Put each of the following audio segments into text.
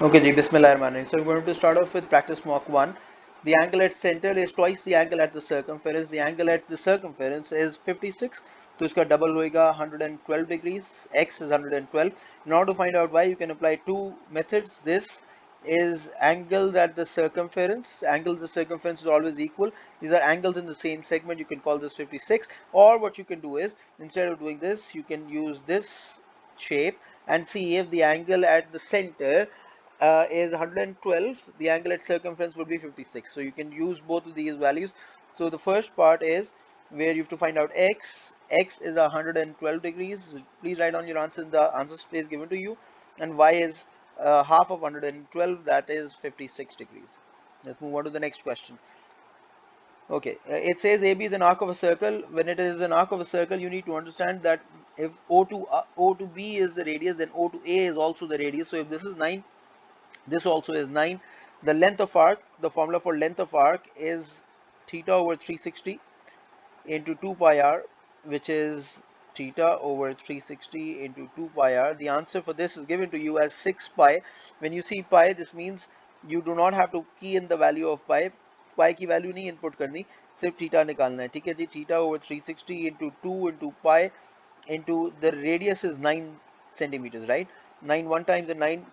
Okay, Ji, Bismillahirrahmanirrahim. So we're going to start off with practice mock 1. The angle at center is twice the angle at the circumference. The angle at the circumference is 56. So इसका double होएगा 112 degrees. X is 112. In order to find out y, you can apply two methods. This is angles at the circumference. Angles at the circumference is always equal. These are angles in the same segment. You can call this 56. Or what you can do is, instead of doing this, you can use this shape and see if the angle at the center is 112, the angle at circumference would be 56. So you can use both of these values. So the first part is where you have to find out x. X is 112 degrees. Please write down your answer in the answer space given to you. And y is half of 112, that is 56 degrees. Let's move on to the next question. Okay, it says AB is an arc of a circle. When it is an arc of a circle, you need to understand that if O to B is the radius, then O to A is also the radius. So if this is 9, this also is 9. The length of arc, the formula for length of arc is theta over 360 into 2 pi r, which is theta over 360 into 2 pi r. The answer for this is given to you as 6 pi. When you see pi, this means you do not have to key in the value of pi. Pi की value नहीं input करनी, सिर्फ theta निकालना है. ठीक है जी, theta over 360 into 2 into pi into the radius is 9 centimeters, right? 9 one times and 9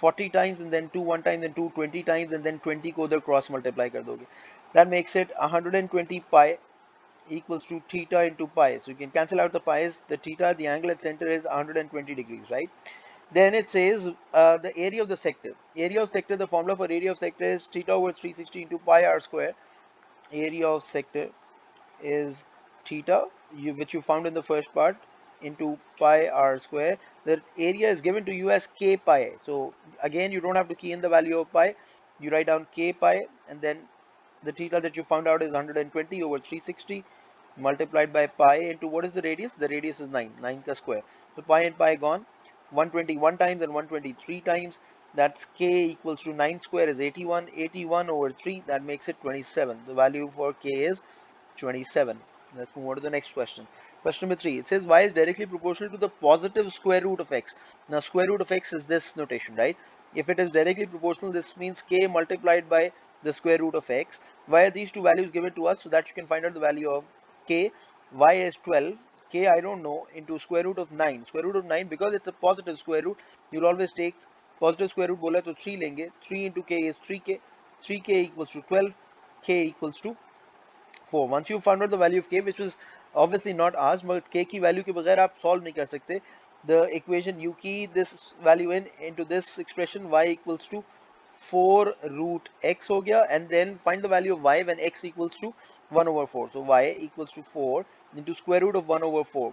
40 times, and then 2 one time, then 2 20 times, and then 20 को उधर cross multiply कर दोगे. That makes it 120 pi equals to theta into pi. So you can cancel out the pi's. The theta, the angle at center is 120 degrees, right? Then it says the area of the sector. Area of sector, the formula for area of sector is theta over 360 into pi r square. Area of sector is theta, which you found in the first part, into pi r square. The area is given to you as k pi. So again, you don't have to key in the value of pi. You write down k pi, and then the theta that you found out is 120 over 360 multiplied by pi into what is the radius? The radius is 9 ka square. So pi and pi gone. 121 times and 123 times. That's k equals to 9 square is 81. 81 over 3, that makes it 27. The value for k is 27. Let's move on to the next question. Question number 3. It says y is directly proportional to the positive square root of x. Now square root of x is this notation, right? If it is directly proportional, this means k multiplied by the square root of x. Why are these two values given to us? So that you can find out the value of k. Y is 12. K I don't know, into square root of 9. Square root of 9, because it's a positive square root, you'll always take positive square root. बोला तो 3 लेंगे. 3 into k is 3k. 3k equals to 12. K equals to 4. Once you found out the value of k, which was obviously not asked, but k की value के बगैर आप solve नहीं कर सकते. The equation, you key this value in into this expression, y equals to 4 root x हो गया, and then find the value of y when x equals to 1 over 4. So y equals to 4 into square root of 1 over 4.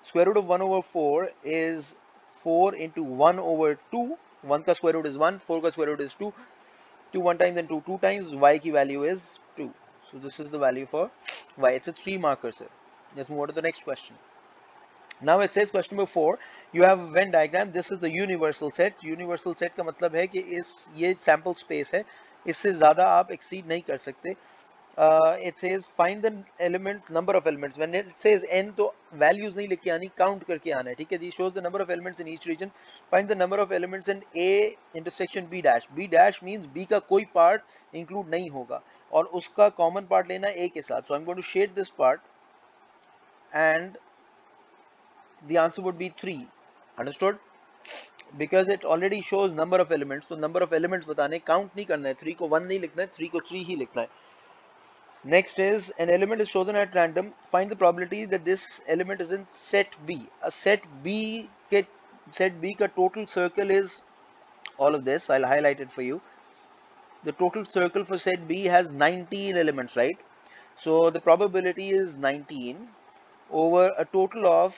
Square root of 1 over 4 is 4 into 1 over 2. 1 का square root is 1, 4 का square root is 2. 2 one times and 2 2 times. Y की value is 2. So this is the value for y. It's a 3 marker set. Let's move on to the next question. Now it says question number 4, you have a Venn diagram. This is the universal set. Universal set का मतलब है कि ये sample space है, इससे ज़्यादा आप exceed नहीं कर सकते. It says find the elements, number of elements. When it says n, तो values नहीं लिख के आनी, count करके आना है. ठीक है जी. Shows the number of elements in each region. Find the number of elements in A intersection B dash. B dash means B का कोई part include नहीं होगा और उसका common part लेना A के साथ. So I'm going to shade this part, and the answer would be 3. Understood? Because it already shows number of elements. So number of elements बताने, count नहीं करना है. 3 को 1 नहीं लिखना है, 3 को 3 ही लिखना है. Next is an element is chosen at random. Find the probability that this element is in set B. A set B ka total circle is all of this. I'll highlight it for you. The total circle for set B has 19 elements, right? So the probability is 19 over a total of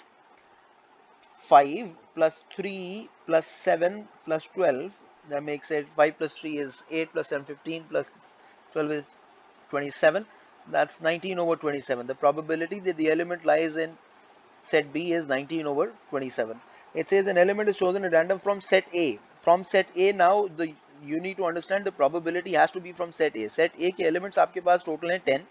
5 plus 3 plus 7 plus 12. That makes it 5 plus 3 is 8 plus 7 15 plus 12 is 27. That's 19 over 27. The probability that the element lies in set B is 19 over 27. It says an element is chosen at random from set A. From set A, now you need to understand the probability has to be from set A. Set A के elements आपके पास total हैं 10.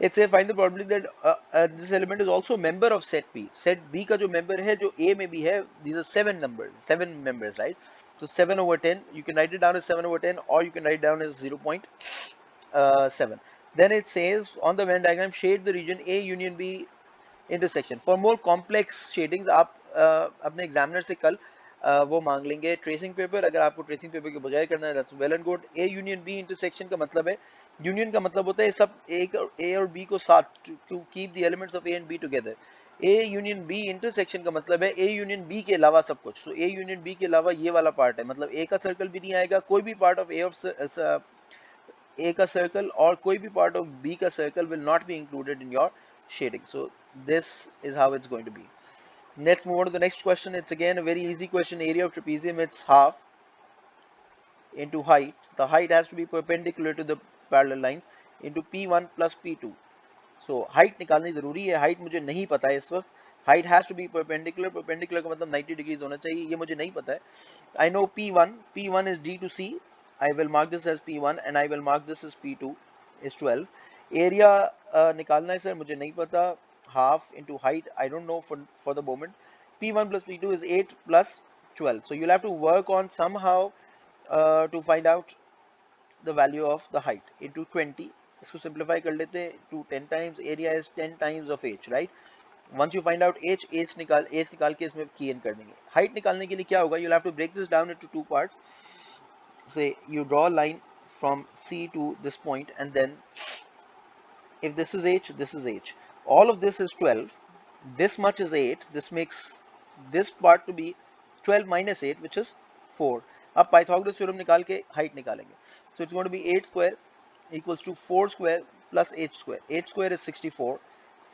It's a find the probability that this element is also member of set B. Set B का जो member है जो A में भी है, these are 7 numbers, 7 members, right? So 7 over 10, you can write it down as 7 over 10, or you can write it down as 0.7. Then it says on the Venn diagram, shade the region A union B intersection. For more complex shadings, आप अपने examiner से कल वो मांग लेंगे tracing paper. अगर आपको tracing paper के बगैर करना है, that's well and good. A union B intersection का मतलब है, यूनियन का मतलब होता है सब A और B को साथ, to keep the elements of A and B together. A union B intersection का मतलब है A यूनियन B के अलावा सब कुछ. So A यूनियन B के अलावा ये वाला पार्ट है, मतलब A का सर्कल भी नहीं आएगा, कोई भी पार्ट ऑफ A का सर्कल और कोई भी पार्ट ऑफ B का circle will not be included in your shading. So this is how it's going to be. Let's move on to the next question. It's again a very easy question. Area of trapezium, it's half into height. The height has to be perpendicular to the parallel lines into P1 plus P2. So height निकालनी जरूरी है. height मुझे नहीं पता है इस वक्त. height has to be perpendicular. perpendicular का मतलब 90 degrees होना चाहिए. ये मुझे नहीं पता है. I know P1. P1 is D to C. I will mark this as P1 and I will mark this as P2 is 12. Area निकालना है सर, मुझे नहीं पता. Half into height, I don't know for the moment. P1 plus P2 is 8 plus 12. So you'll have to work on somehow to find out the value of the height into 20. इसको simplify कर लेते हैं. To 10 times area is 10 times of h, right? Once you find out h निकाल के इसमें key in कर देंगे. Height निकालने के लिए क्या होगा? You'll have to break this down into two parts. Say you draw a line from C to this point, and then if this is h, this is h. All of this is 12. This much is 8. This makes this part to be 12 minus 8, which is 4. अब Pythagoras theorem निकाल के height निकालेंगे. So it's going to be 8 square equals to 4 square plus h square. 8 square is 64.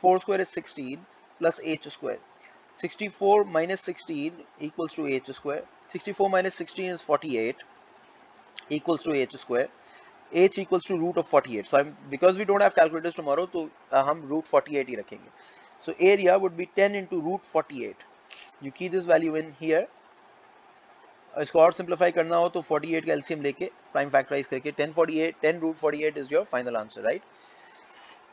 4 square is 16 plus h square. 64 minus 16 equals to h square. 64 minus 16 is 48 equals to h square. h equals to root of 48. So because we don't have calculators tomorrow, तो हम root 48 ही रखेंगे. So area would be 10 into root 48. You key this value in here. इसको और simplify करना हो तो 48 का LCM लेके prime factorize करके 10 root 48 is your final answer, right?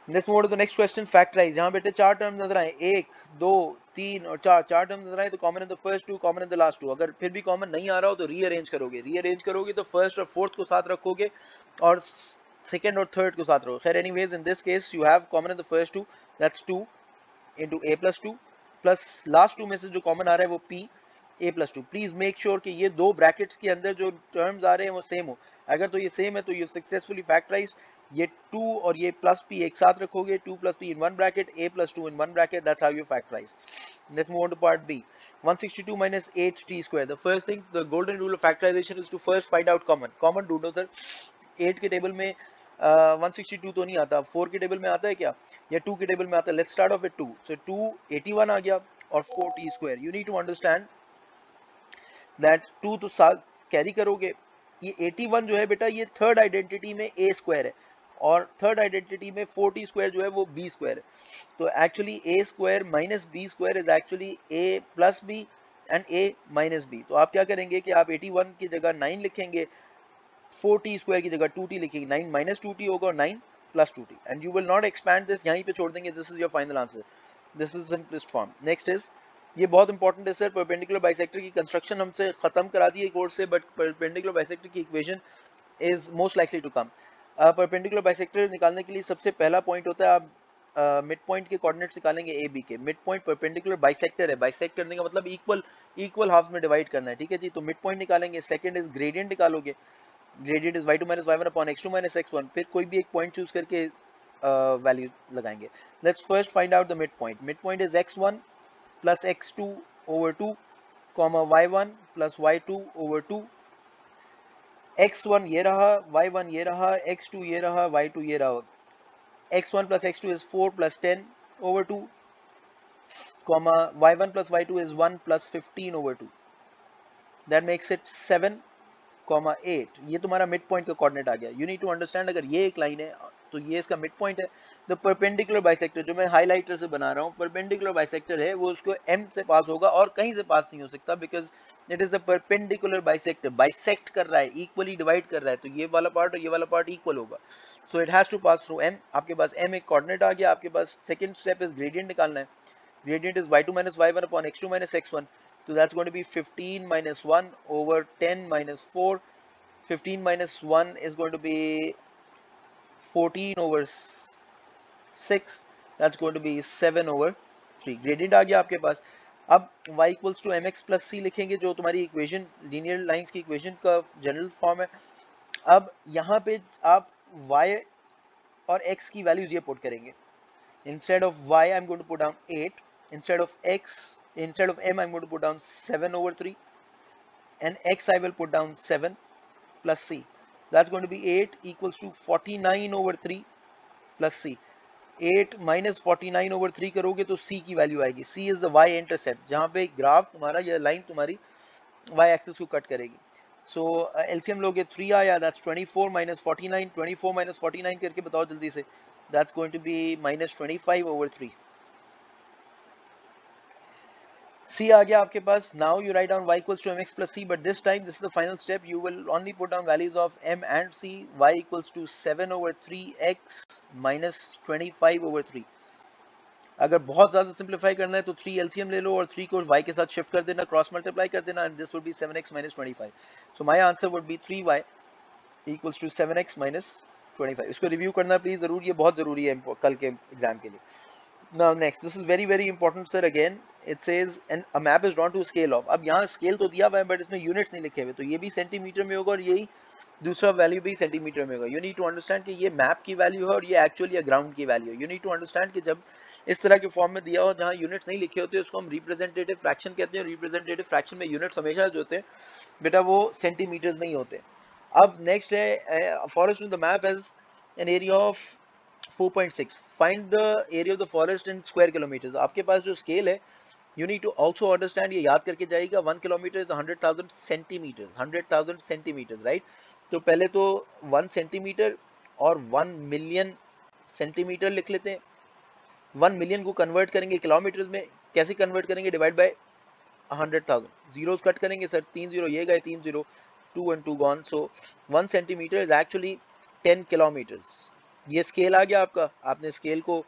Let's move on to the next question. Factorize. यहाँ बेटे चार टर्म नजर आए, 1 2 3 और 4 टर्म नजर आए तो common in the first two, common in the last two. अगर फिर भी कॉमन नहीं आ रहा हो तो रीअरेंज करोगे तो फर्स्ट और फोर्थ को साथ रखोगे और सेकंड और थर्ड को साथ रखोगे. खैर anyways in this case you have common in the first two, that's 2 into a plus 2 plus last two में से जो कॉमन आ रहा है वो p a plus 2. Please make sure कि ये दो ब्रैकेट्स के अंदर जो टर्म्स आ रहे हैं वो सेम हो. अगर तो ये सेम है तो यू सक्सेसफुली फैक्टराइज. ये 2 और ये प्लस p एक साथ रखोगे, 2 plus p in one bracket, a plus 2 in one bracket. That's how you factorize. Let's move on to part B. 162 minus 8t square. The first thing, the golden rule of factorization is to first find out common. Common ढूंढो sir. 8 के table में 162 तो नहीं आता, 4 के table में आता है क्या, या 2 के टेबल में आता है. Let's start off with 2. So 2 81 आ गया और 4t square. You need to understand that 2 तो साथ कैरी करोगे. ये 81 जो है बेटा ये थर्ड आइडेंटिटी में a स्क्वायर है और थर्ड आइडेंटिटी में 4t स्क्वायर जो है वो b स्क्वायर है. तो actually a square minus b square is actually a plus b and a minus b. तो आप क्या करेंगे कि आप 81 की जगह 9 लिखेंगे, 4t स्क्वायर की जगह 2t लिखेंगे. 9 माइनस 2t होगा और 9 plus 2t and you will not expand this. यहीं पे छोड़ देंगे. This is your final answer. This is simplest form. Next is, ये बहुत इंपॉर्टेंट है सर, परपेंडिकुलर बाइसेक्टर की कंस्ट्रक्शन हमसे खत्म करा दी है कोर्स से, बट परपेंडिकुलर बाइसेक्टर की equation is most likely to come. Perpendicular bisector निकालने के लिए सबसे पहला पॉइंट होता है, आप मिड पॉइंट के कोऑर्डिनेट्स निकालेंगे ए बी के. मिड पॉइंट परपेंडिकुलर बाइसेक्टर है, बाइसेक्ट करने का मतलब इक्वल हाफ में डिवाइड करना है, ठीक है जी. तो मिड पॉइंट निकालेंगे. सेकंड इज ग्रेडियंट निकालोगे. Gradient is y2 minus y1 upon x2 minus x1. फिर कोई भी एक पॉइंट चूज करके वैल्यू लगाएंगे. Let's first find out the mid point. Mid point is x1 plus x2 over 2 comma y1 plus y2 over 2. x1 ये रहा, y1 ये रहा, x2 ये रहा, y2 ये रहा. x1 plus x2 is 4 plus 10 over 2 comma y1 plus y2 is 1 plus 15 over 2. That makes it 7 comma 8. ये तुम्हारा मिड पॉइंट का कोऑर्डिनेट आ गया. यू नीड टू अंडरस्टैंड, अगर ये एक लाइन है तो ये इसका मिड पॉइंट है. द परपेंडिकुलर बाइसेक्टर, जो मैं हाईलाइटर से बना रहा हूँ, परपेंडिकुलर बाइसेक्टर है वो उसको M से पास होगा और कहीं से पास नहीं हो सकता, because it is the perpendicular bisector, bisect कर रहा है, इक्वली डिवाइड कर रहा है, तो ये वाला पार्ट और ये वाला पार्ट इक्वल होगा, so it has to pass through M। आपके पास M एक कोऑर्डिनेट आ गया, आपके पास सेकंड स्टेप इज ग्रेडियंट निकालना है, gradient is y2 minus y1 upon x2 minus x1, so that's going to be 15 minus 1 over 10 minus 4, 15 minus 1 is going to be 14 over 6, that's going to be 7 over 3, gradient आ गया आपके पास। अब y equals to mx plus c लिखेंगे, जो तुम्हारी equation linear lines की equation का general form है। अब यहाँ पे आप y और x की वैल्यूज ये पुट करेंगे, instead of y I'm going to put down 8, instead of m I'm going to put down 7 over 3, and x I will put down 7 plus c, that's going to be 8 equals to 49 over 3 plus c। 8 minus 49 over 3 करोगे तो c की value आएगी, c is the y intercept, जहाँ पे graph तुम्हारा, ये line तुम्हारी y axis को कट करेगी। सो एलसीएम लोगे 3 आया, that's 24 minus 49, 24 minus 49 करके बताओ जल्दी से, that's going to be minus 25 over 3। C आ गया आपके पास। Now you write down y equals to mx plus c, but this time this is the final step. You will only put down values of m and c. Y equals to 7 over 3x minus 25 over 3। अगर बहुत ज़्यादा simplify करना है तो 3 LCM ले लो और 3 को y के साथ शिफ्ट कर देना, क्रॉस मल्टीप्लाई कर देना, and this would be 7x minus 25. So my answer would be 3y equals to 7x minus 25। इसको रिव्यू करना प्लीज ज़रूर, ये बहुत ज़रूरी है कल के एग्जाम के लिए। Now next, this is very very important sir, again it says and a map is drawn to scale of। अब यहाँ स्केल तो दिया हुआ है बट इसमें यूनिट्स नहीं लिखे हुए, तो ये भी सेंटीमीटर में होगा और यही दूसरा वैल्यू भी सेंटीमीटर में होगा। यू नीड टू अंडरस्टैंड कि ये मैप की वैल्यू है और ये एक्चुअली ग्राउंड की वैल्यू है। यू नीड टू अंडरस्टैंड कि जब इस तरह के फॉर्म में दिया हो जहाँ यूनिट्स नहीं लिखे होते उसको हम रिप्रेजेंटेटिव फ्रैक्शन कहते हैं, रिप्रेजेंटेटिव फ्रैक्शन में यूनिट्स हमेशा जो होते हैं बेटा वो सेंटीमीटर्स में ही होते हैं। अब next is forest in the map has an area of 4.6, find the area of the forest in square kilometres. आपके पास जो स्केल है you need to also understand, ये याद करके जाइएगा, 1 kilometre is 100,000 centimetres, 100,000 centimetres, right. तो पहले तो 1 सेंटीमीटर और 1 मिलियन सेंटीमीटर लिख लेते हैं। 1 मिलियन को कन्वर्ट करेंगे किलोमीटर्स में, कैसे कन्वर्ट करेंगे, डिवाइड बाय 100,000, जीरोस कट करेंगे सर, 3 जीरो ये गए, 3 zero, 2 and 2 gone, so 1 centimetre is actually 10 kilometres. ये स्केल आ गया आपका, आपने स्केल को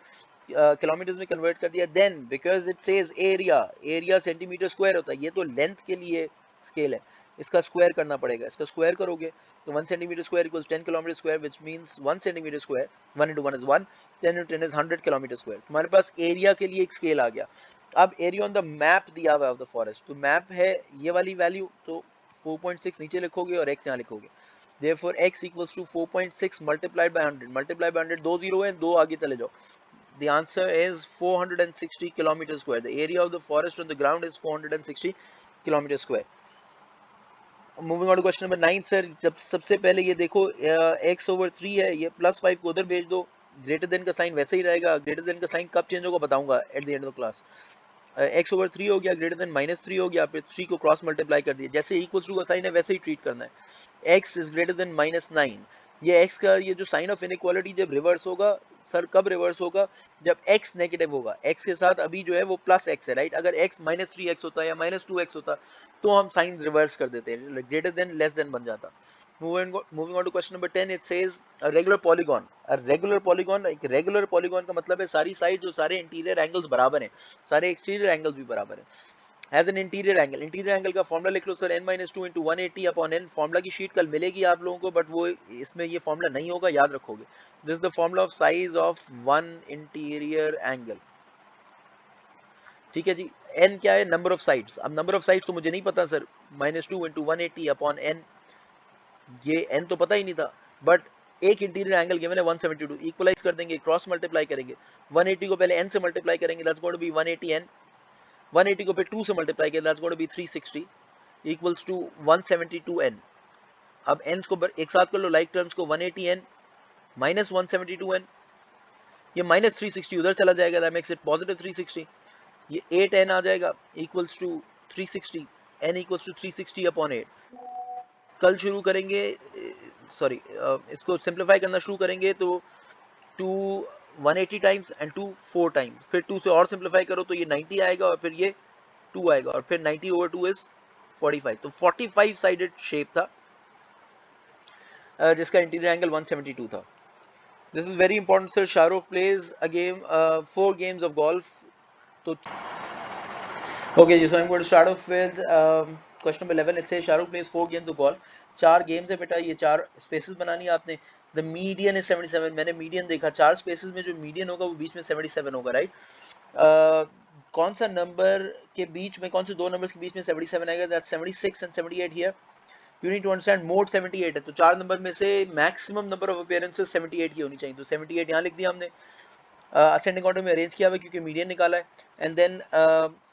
किलोमीटर्स में कन्वर्ट कर दिया। Then because it says area, area centimetre square होता है, ये तो लेंथ के लिए स्केल है, इसका स्क्वायर करना पड़ेगा, इसका स्क्वायर करोगे तो 1 centimetre square equals 10 kilometre square, which means 1 centimetre square 1 into 1 is 1, 10 into 10 is 100 kilometre square. तुम्हारे पास एरिया के लिए एक स्केल आ गया। अब एरिया ऑन द मैप दिया हुआ है ऑफ द फॉरेस्ट, तो मैप है ये वाली वैल्यू, तो 4.6 नीचे लिखोगे और x यहाँ लिखोगे, therefore x equals to 4.6 multiplied by 100, multiplied by 100, दो जीरो है, दो आगे चले जाओ, the answer is 460 kilometers square, the area of the forest on the ground is 460 kilometers square। Moving on to question number 9 sir, जब सबसे पहले ये देखो x over 3 है, ये +5 को उधर भेज दो, ग्रेटर देन का साइन वैसे ही रहेगा, ग्रेटर देन का साइन कब चेंज होगा बताऊंगा at the end of class. x over 3 हो गया, ग्रेटर देन -3 हो गया, फिर 3 को क्रॉस मल्टीप्लाई कर दिया, जैसे इक्वल्स टू का साइन है वैसे ही ट्रीट करना है। x इज ग्रेटर देन -9, ये x का ये जो साइन ऑफ इनइक्वालिटी जब रिवर्स होगा, सर कब रिवर्स होगा, जब x नेगेटिव होगा, x के साथ अभी जो है वो +x है, राइट। अगर x -3x होता है या -2x होता तो हम साइन रिवर्स कर देते हैं, ग्रेटर देन लेस देन बन जाता। Moving on to question number 10, it says a regular polygon, एक रेगुलर पॉलीगॉन का मतलब है सारी साइड जो सारे इंटीरियर एंगल्स बराबर हैं, सारे एक्सटीरियर एंगल्स भी बराबर हैं। हैज एन इंटीरियर एंगल का फॉर्मूला लिख लो sir, n-2 into 180 upon n, formula की शीट कल मिलेगी आप लोगों को, बट वो इसमें ये फॉर्मूला नहीं होगा, याद रखोगे। This is the formula of size of one interior angle, ठीक है जी। n क्या है, नंबर ऑफ साइड्स। अब नंबर ऑफ साइड्स तो मुझे नहीं पता सर, -2 into 180 अपॉन n, ये n तो पता ही नहीं था, बट एक इंटीरियर एंगल गिवन है 172, इक्वलाइज कर देंगे, क्रॉस मल्टीप्लाई करेंगे, 180 को पहले n से मल्टीप्लाई करेंगे, that's going to B 180n, 180 को फिर 2 से मल्टीप्लाई करेंगे, that's going to be 360 equals to 172n। अब n को एक साथ कर लो, लाइक टर्म्स को, 180n माइनस 172n, ये -360 उधर चला जाएगा, दैट मेक्स इट पॉजिटिव 360, ये 8n आ जाएगा equals to 360, n equals to 360 upon 8। कल शुरू करेंगे, सॉरी इसको सिंप्लीफाई करना शुरू करेंगे तो 2 180 टाइम्स एंड 2 4 टाइम्स, फिर 2 से और सिंप्लीफाई करो तो ये 90 आएगा और फिर ये 2 आएगा और फिर 90 over 2 इज 45। तो 45 साइडेड शेप था जिसका इंटीरियर एंगल 172 था। This is very important sir. Shahrukh plays a game 4 games of golf. तो okay, so I'm going to start off with question number 11. It says Shahrukh plays 4 games of golf. 4 games है बेटा, ये 4 spaces बनानी है आपने। The median is 77. मैंने median देखा, 4 spaces में जो median होगा वो बीच में 77 होगा, राइट? कौन सा नंबर के बीच में, कौन से दो नंबर्स के बीच में 77 आएगा? That's 76 and 78 here. You need to understand mode 78 है, तो 4 नंबर में से मैक्सिमम नंबर ऑफ अपीयरेंसेस 78 की होनी चाहिए, तो 78 यहाँ लिख दिया हमने। असेंडिंग ऑर्डर में अरेंज किया हुआ क्योंकि मीडियन निकाला है। एंड देन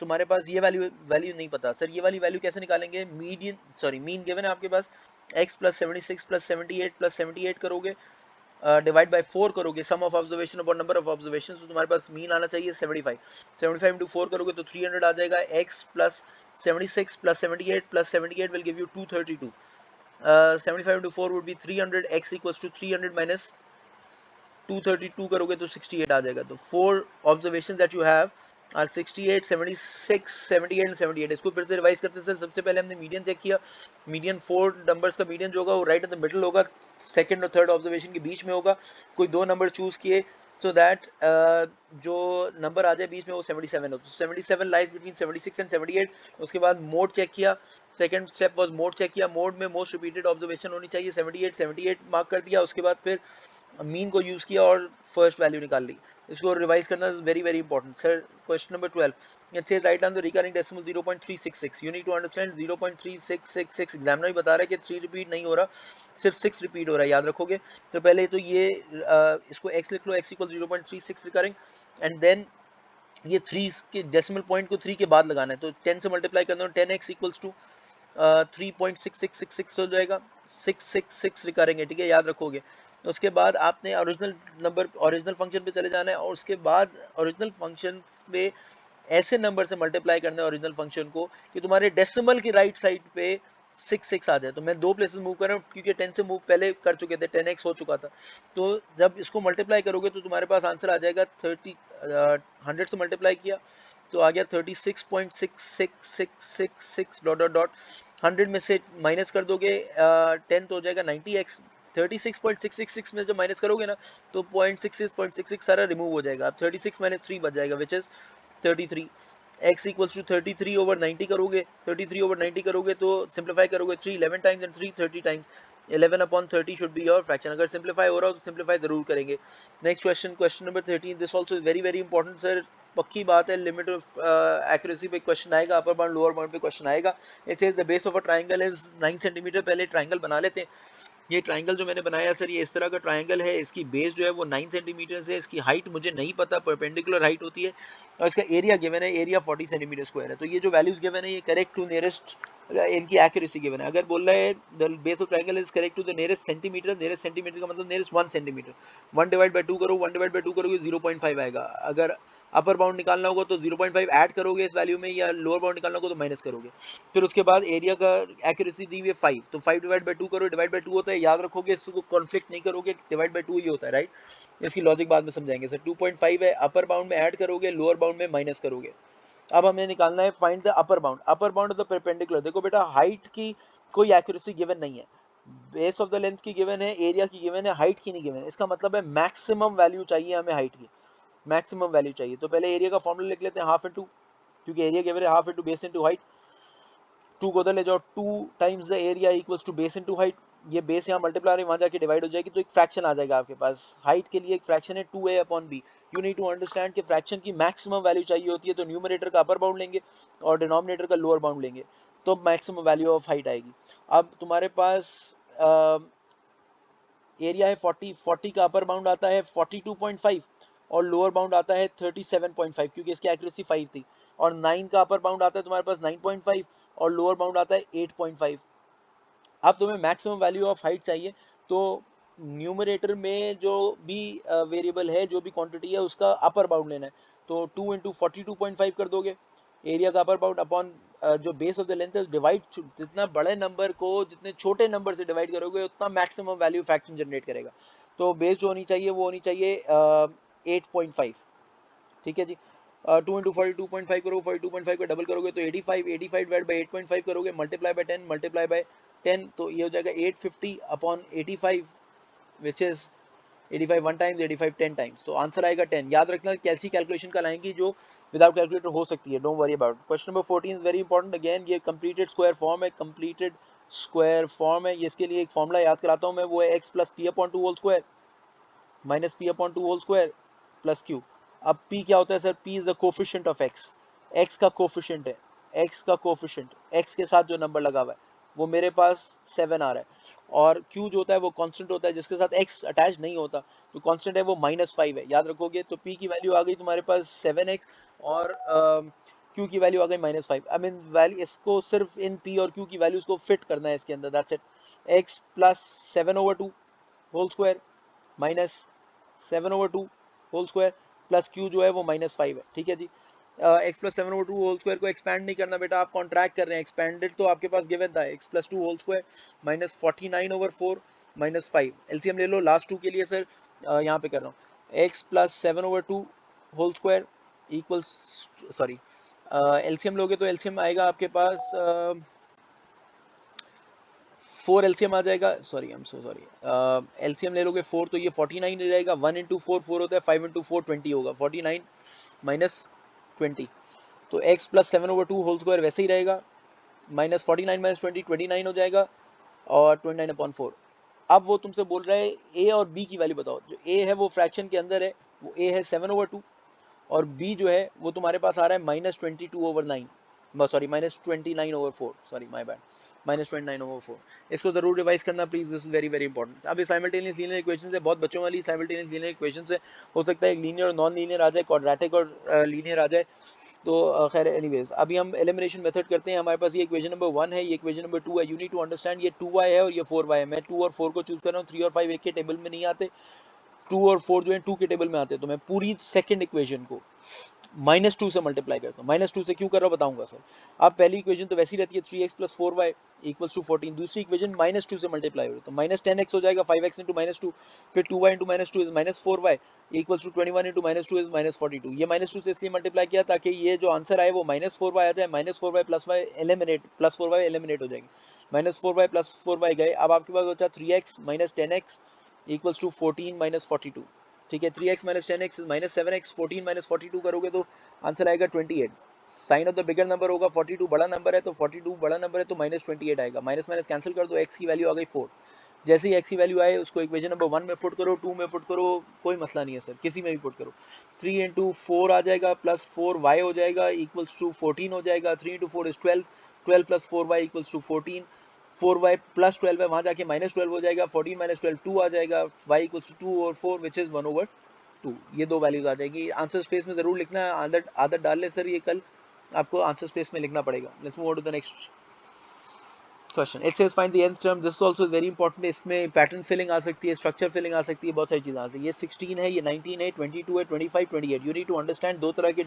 तुम्हारे पास ये वैल्यू नहीं पता सर, ये वाली वैल्यू कैसे निकालेंगे? मीन गिवन है आपके पास, x प्लस 76 प्लस 78 प्लस 78 करोगे, डिवाइड बाय 4 करोगे, sum of observation upon number of observation, तो तुम्हारे पास मीन आना चाहिए 75। 75 इंटू 4 करोगे तो 300 आ जाएगा। x plus 76 plus 78 plus 78 will give you 232। 75 into 4 would be 300, x equals to 300 minus 232 करोगे तो 68 आ जाएगा। तो 4 observations that you have are 68, 76, 78 and 78। इसको फिर से रिवाइज करते हैं सर। सबसे पहले हमने मीडियन चेक किया, मीडियन 4 नंबर्स का मीडियन जो होगा वो राइट इन द मिडल होगा, सेकंड और थर्ड ऑब्जर्वेशन के बीच में होगा। कोई दो नंबर चूज किए सो दैट जो नंबर आ जाए बीच में वो 77 हो, तो 77 लाइज बिटवीन 76 एंड 78। उसके बाद मोड चेक किया, second step was mode check किया, मोड में मोस्ट रिपीटेड ऑब्जर्वेशन होनी चाहिए 78, 78 मार्क कर दिया। उसके बाद फिर मीन को यूज किया और फर्स्ट वैल्यू निकाल ली। इसको रिवाइज करना is very very important sir. Question number 12 it says write down the recurring decimal 0.366। You need to understand 0.3666 examiner भी बता रहा है कि 3 रिपीट नहीं हो रहा, सिर्फ 6 रिपीट हो रहा है, याद रखोगे। तो पहले तो ये इसको x लिख लो, x equal 0.36 recurring, and then ये 3 के डेसिमल पॉइंट को 3 के बाद लगाना है, तो 10 से मल्टीप्लाई करना है, 10x इक्वल्स टू 3.6666 हो जाएगा, 666 रिकरिंग है, ठीक है, याद रखोगे। उसके बाद आपने ओरिजिनल नंबर, ओरिजिनल फंक्शन पे चले जाना है और उसके बाद ओरिजिनल फंक्शन पे ऐसे नंबर से मल्टीप्लाई करना है ओरिजिनल फंक्शन को कि तुम्हारे डेसिमल की राइट साइड पे 6 आ जाए। तो मैं दो प्लेसेस मूव कर रहा हूँ क्योंकि 10 से मूव पहले कर चुके थे, 10x हो चुका था। तो जब इसको मल्टीप्लाई करोगे तो तुम्हारे पास आंसर आ जाएगा 100 से मल्टीप्लाई किया तो आ गया 36.6666 डॉट डॉट डॉट। 100 में से माइनस कर दोगे 10 तो हो जाएगा 90x। 36.666 में जब माइनस करोगे ना तो 0.66 सारा रिमूव हो जाएगा। अब 36 माइनस 3 बच जाएगा which is 33। x equals to 33 over 90 करोगे, 33 ओवर 90 करोगे तो सिंप्लीफाई करोगे 3 11 times and 3 30 times, 11 upon 30 should be your fraction. अगर सिंप्लीफाई हो रहा हो तो सिंप्लीफाई जरूर करेंगे। Next question, question number 13, this also is very very important sir. पक्की बात है, लिमिट ऑफ एक्यूरेसी पे क्वेश्चन आएगा, अपर बाउंड लोअर बाउंड पे क्वेश्चन आएगा। It says the base of a triangle is 9 centimetre. पहले ट्रायंगल बना लेते हैं। ये ट्रायंगल जो मैंने बनाया सर, ये इस तरह का ट्रायंगल है, इसकी बेस जो है वो 9 सेंटीमीटर है, इसकी हाइट मुझे नहीं पता, परपेंडिकुलर हाइट होती है, और इसका एरिया गिवन है, एरिया 40 सेंटीमीटर स्क्वायर है। तो ये जो वैल्यूज गिवन है ये करेक्ट टू नियरेस्ट, इनकी एक्यूरेसी गिवन है। अगर बोल रहा है the base of triangle is correct to the nearest centimetre, nearest centimetre का मतलब नियरेस्ट 1 सेंटीमीटर, 1 डिवाइड बाय 2 करो, 1 डिवाइड बाय 2 करोगे 0.5 आएगा। अगर अपर बाउंड निकालना होगा तो 0.5 ऐड करोगे इस वैल्यू में, या लोअर बाउंड निकालना होगा तो माइनस करोगे। फिर उसके बाद एरिया का एक्यूरेसी दी हुई है 5, तो 5 डिवाइड बाय 2 करो, डिवाइड बाय 2 होता है, याद रखोगे, इसको कॉन्फ्लिक्ट नहीं करोगे, डिवाइड बाय 2 ही होता है, राइट। इसकी लॉजिक बाद में समझाएंगे सर। 2.5 है, अपर बाउंड में ऐड करोगे, लोअर बाउंड में माइनस करोगे। अब हमें निकालना है find the upper bound, upper bound of the perpendicular. देखो बेटा, हाइट की कोई एक्यूरेसी गिवन नहीं है, बेस ऑफ द लेंथ की गिवन है, एरिया की गिवन है, हाइट की नहीं गिवन है। इसका मतलब है मैक्सिमम वैल्यू चाहिए हमें हाइट की, मैक्सिमम वैल्यू चाहिए। तो पहले एरिया का फॉर्मूला लिख लेते हैं, हाफ इंटू, क्योंकि एरिया गिवन है, half into base into height. 2 को उधर ले जाओ, 2 times the area equals to base into height. ये बेस यहाँ मल्टीप्लाई वहां जाके डिवाइड हो जाएगी, तो एक फ्रैक्शन आ जाएगा आपके पास। हाइट के लिए एक फ्रैक्शन है 2a upon b। You need to understand कि फ्रैक्शन की मैक्सिमम वैल्यू चाहिए होती है, तो न्यूमरेटर का अपर बाउंड लेंगे और डिनोमिनेटर का लोअर बाउंड लेंगे, तो मैक्सिमम वैल्यू ऑफ हाइट आएगी। अब तुम्हारे पास एरिया है 40, 40 का अपर बाउंड आता है 42.5 और लोअर बाउंड आता है 37.5, क्योंकि इसकी एक्यूरेसी 5 थी। और 9 का अपर बाउंड आता है तुम्हारे पास 9.5 और लोअर बाउंड आता है 8.5। अब तुम्हें मैक्सिमम वैल्यू ऑफ हाइट चाहिए, तो न्यूमरेटर में जो भी वेरिएबल है, जो भी क्वांटिटी है, उसका अपर बाउंड लेना है। तो 2 इंटू 42.5 कर दोगे, एरिया का अपर बाउंड अपॉन जो बेस ऑफ द लेंथ है, डिवाइड, जितना बड़े नंबर को जितने छोटे नंबर से डिवाइड करोगे उतना मैक्सिमम वैल्यू फ्रैक्शन जनरेट करेगा। तो बेस जो होनी चाहिए वो होनी चाहिए 8.5, ठीक है जी। 2 इंटू 42.5 करोगे, 42.5 का डबल करोगे तो 85, 85 डिवाइड बाई 8.5 करोगे, मल्टीप्लाई बाय 10, मल्टीप्लाई बाय 10, तो ये हो जाएगा 850 upon 85, which is 85 one times, 85 10 times, तो आंसर आएगा 10। याद रखना कैसी कैलकुलेशन का लाएंगी जो विदाउट कैलकुलेटर हो सकती है, don't worry about. Question number 14 is very important, again ये कंप्लीटेड स्क्वायर फॉर्म है, कंप्लीटेड स्क्वायर फॉर्म है। इसके लिए एक फॉर्मूला याद कराता हूँ मैं, वो है x plus P upon 2 whole square minus P upon 2 whole square plus Q. अब p क्या होता है sir? p is the coefficient of x, x का कोफिशिएंट है, x का कोफिशिएंट, x के साथ जो नंबर लगा हुआ है वो मेरे पास 7 आ रहा है, और q जो होता है वो कांस्टेंट होता है जिसके साथ x अटैच नहीं होता, तो कांस्टेंट है वो -5 है, याद रखोगे। तो p की वैल्यू आ गई तुम्हारे पास 7x, और q की वैल्यू आ गई -5। अब इन वैल्यू इसको सिर्फ इन p और q की वैल्यूज को फिट करना है इसके अंदर, that's it. x plus 7/2 whole square minus 7/2 whole square plus q जो है वो -5 है, ठीक है जी। x प्लस 7/2 होल स्क्वायर को एक्सपैंड नहीं करना बेटा, आप कॉन्ट्रैक्ट कर रहे हैं, एक्सपेंडेड तो आपके पास गिवन था, x plus 2 whole square minus 49/4 -5, LCM ले लो लास्ट टू के लिए सर, यहाँ पे कर रहा हूँ, x plus 7/2 whole square equals, sorry LCM लोगे तो एलसीएम आएगा आपके पास 4 एलसीएम आ जाएगा, sorry I am so sorry, LCM ले लोगे 4 तो ये 49 हो जाएगा, 1 इंटू 4 4 होता है, 5 इंटू 4 20 होगा, 49 माइनस 20, तो x प्लस 7/2 होल स्क्वायर वैसे ही रहेगा, माइनस 49 माइनस 20 29 हो जाएगा, और 29/4। अब वो तुमसे बोल रहा है a और b की वैल्यू बताओ, जो a है वो फ्रैक्शन के अंदर है, वो a है 7/2, और b जो है वो तुम्हारे पास आ रहा है -22/9, सॉरी -29/4, सॉरी माय बैड, -29/4। इसको जरूर रिवाइज करना please, this is very very important. अब साइमल्टेनियस लीनियर इक्वेशन है, बहुत बच्चों वाली साइमल्टेनियस लीनियर इक्वेशन से हो सकता है लीनियर और नॉन लीनियर आ जाए, क्वाड्रेटिक और लीनियर आ जाए, तो खैर एनीवेज अभी हम एलिमिनेशन मेथड करते हैं। हमारे पास ये इक्वेशन नंबर 1 है, ये इक्वेशन नंबर 2 है, यू नीड टू अंडरस्टैंड ये 2y है और ये 4y है। मैं 2 और 4 को चूज कर रहा हूँ, 3 और 5 एक के टेबल में नहीं आते, 2 और 4 जो है 2 के टेबल में आते हैं, तो मैं पूरी सेकंड इक्वेशन को -2 से मल्टीप्लाई करता हूँ। -2 से क्यों कर रहा हूँ बताऊंगा सर। अब पहली इक्वेशन तो वैसी रहती है 3x plus 4y equals to 14, दूसरी इक्वेशन -2 से मल्टीप्लाई हो रही है, तो -10x हो जाएगा 5x इंटू -2, फिर 2y into -2 is -4y equals to 21 into -2 is -42। ये -2 से इसलिए मल्टीप्लाई किया ताकि ये जो आंसर आए वो -4y आ जाए, -4y plus y eliminate, +4y eliminate हो जाएगी, -4y प्लस 4y गए। अब आपके पास बचा 3x minus 10x equals to 14 minus 42, ठीक है। 3x minus 10x minus 7x, 14 minus 42 करोगे तो आंसर आएगा 28। Sign of the bigger number होगा, 42 बड़ा नंबर है तो 42 बड़ा नंबर है तो -28 आएगा, माइनस माइनस कैंसिल कर दो, x की वैल्यू आ गई 4। जैसे ही x की वैल्यू आए उसको इक्वेशन नंबर 1 में पुट करो, 2 में पुट करो, कोई मसला नहीं है सर, किसी में भी पुट करो। 3 इंटू 4 आ जाएगा प्लस 4y हो जाएगा इक्वल्स टू 14 हो जाएगा, 3 into 4 is 12, 12 plus 4y equals to 14, 4y plus 12 है, वहाँ जाके -12 हो जाएगा, 14 माइनस 12 2 आ जाएगा, y इक्वल्स टू 2 और 4 विच इज 1/2, ये दो वैल्यूज आ जाएगी। आंसर स्पेस में जरूर लिखना है, आदत डाल ले सर, ये कल आपको आंसर स्पेस में लिखना पड़ेगा। Let's move on to the next question. It says find the nth term, this also very important, इसमें पैटर्न फिलिंग आ सकती है, स्ट्रक्चर फिलिंग आ सकती है, बहुत सारी चीजें आ सकती है। ये 16 है, ये 19 है, 22 है, 25 28। यू नीड टू अंडरस्टैंड दो तरह के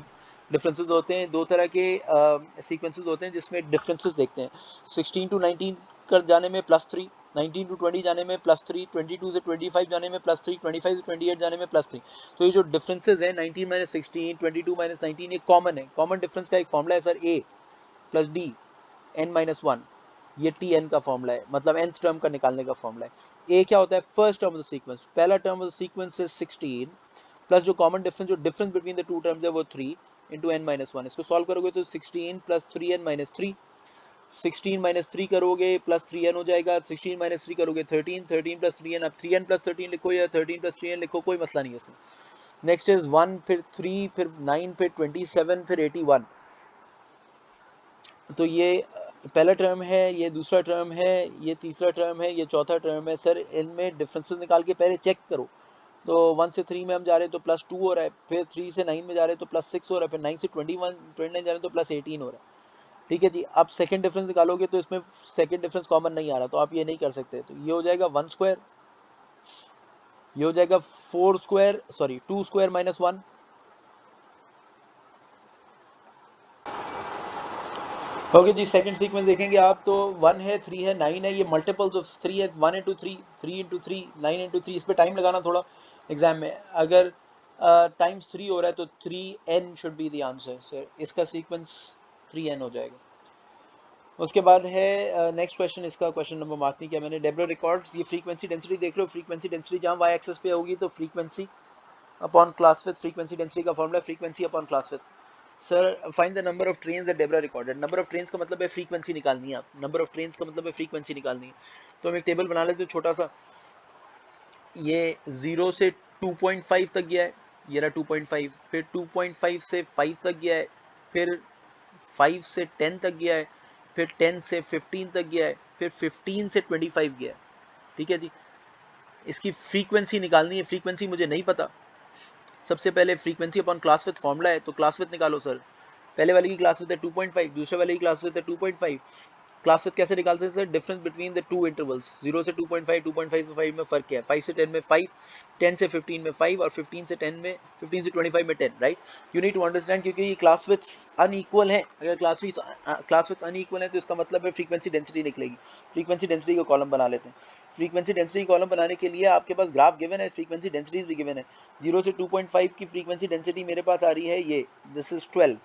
डिफरेंसेस होते हैं, दो तरह के सीक्वेंसेस होते हैं जिसमें डिफरेंसेस देखते हैं। 16 टू 19 कर जाने में +3, 19 टू 20 जाने में +3, 22 से 25 जाने में +3, 25 से 28 जाने में +3। तो ये जो डिफरेंसेस है 19 माइनस 16, 22 माइनस 19, ये कॉमन है। कॉमन डिफरेंस का एक फॉर्मूला है sir, a plus b n-1, ये tn का फॉर्मूला है, मतलब nth टर्म का निकालने का फॉर्मूला है। a क्या होता है? First term of the sequence, पहला term of the sequence is 16 plus जो कॉमन डिफरेंस, जो difference between the two terms है वो 3 इंटू n-1। इसको सॉल्व करोगे तो 16 प्लस 3n-3, 16 माइनस 3 करोगे प्लस 3n हो जाएगा, 16 माइनस 3 करोगे 13, 13 प्लस 3n, अब 3n प्लस 13 लिखो या 13 प्लस 3n लिखो, कोई मसला नहीं है इसमें। नेक्स्ट इज 1, फिर 3, फिर 9, फिर 27, फिर 81। तो ये पहला टर्म है, ये दूसरा टर्म है, ये तीसरा टर्म है, ये चौथा टर्म है। सर इनमें डिफरेंसेस निकाल के पहले चेक करो। तो 1 से 3 में हम जा रहे हैं तो +2 हो रहा है, फिर 3 से 9 में जा रहे हैं तो +6 हो रहा है, फिर 9 से 29 जा रहे हैं तो +18 हो रहा है, ठीक है जी। अब सेकंड डिफरेंस निकालोगे तो इसमें सेकंड डिफरेंस कॉमन नहीं आ रहा, तो आप ये नहीं कर सकते, तो ये हो जाएगा 1 स्क्वायर, ये हो जाएगा 4 square, sorry 2 square minus 1। Okay जी, सेकंड सीक्वेंस देखेंगे आप तो 1 है, 3 है, 9 है, ये मल्टीपल्स ऑफ 3 है, 1 इंटू 3, 3 इंटू 3, 9 इंटू 3। इस पर टाइम लगाना थोड़ा एग्जाम में। अगर टाइम्स 3 हो रहा है तो 3n should be the answer sir, इसका सीक्वेंस 3n हो जाएगा। उसके बाद है नेक्स्ट क्वेश्चन, इसका क्वेश्चन नंबर मार्क नहीं किया मैंने। डेब्रो रिकॉर्ड्स, ये फ्रीक्वेंसी डेंसिटी देख लो, फ्रीक्वेंसी डेंसिटी जहाँ वाई एक्सेस पे होगी तो frequency upon class width, frequency density का formula frequency upon class width. Sir find the number of trains that Debra recorded, number of trains का मतलब है फ्रीक्वेंसी निकालनी है, आप नंबर ऑफ ट्रेन्स का मतलब है फ्रीक्वेंसी निकालनी है। तो हम एक टेबल बना लेते हैं छोटा सा, ये 0 से 2.5 तक गया है, ये रहा 2.5, फिर 2.5 से 5 तक गया है, फिर 5 से 10 तक गया है, फिर 10 से 15 तक गया है, फिर 15 से 25 गया है। ठीक है जी, इसकी फ्रीक्वेंसी निकालनी है, फ्रीक्वेंसी मुझे नहीं पता। सबसे पहले frequency upon class width formula है, तो क्लास विड्थ निकालो सर। पहले वाले की क्लास विड्थ है 2.5, दूसरे वाले की क्लास विड्थ है 2.5। क्लास विड्थ कैसे निकालते हैं sir? Difference between the to intervals, 0 से 2.5, 2.5 से 5 में फर्क क्या है? 5 से 10 में 5, 10 से 15 में 5 और 15 से 10 में 15 से 25 में 10, right? You need to understand, क्योंकि ये क्लास विड्थ अनइक्वल है। अगर क्लास विड्थ अनइक्वल है तो इसका मतलब है फ्रीक्वेंसी डेंसिटी निकलेगी। फ्रीक्वेंसी डेंसिटी का कॉलम बना लेते हैं। फ्रीक्वेंसी डेंसिटी कॉलम बनाने के लिए आपके पास ग्राफ गिवन है, फ्रीक्वेंसी डेंसिटीज भी गिवन है। 0 से 2.5 की फ्रीक्वेंसी डेंसिटी मेरे पास आ रही है ये, दिस इज 12।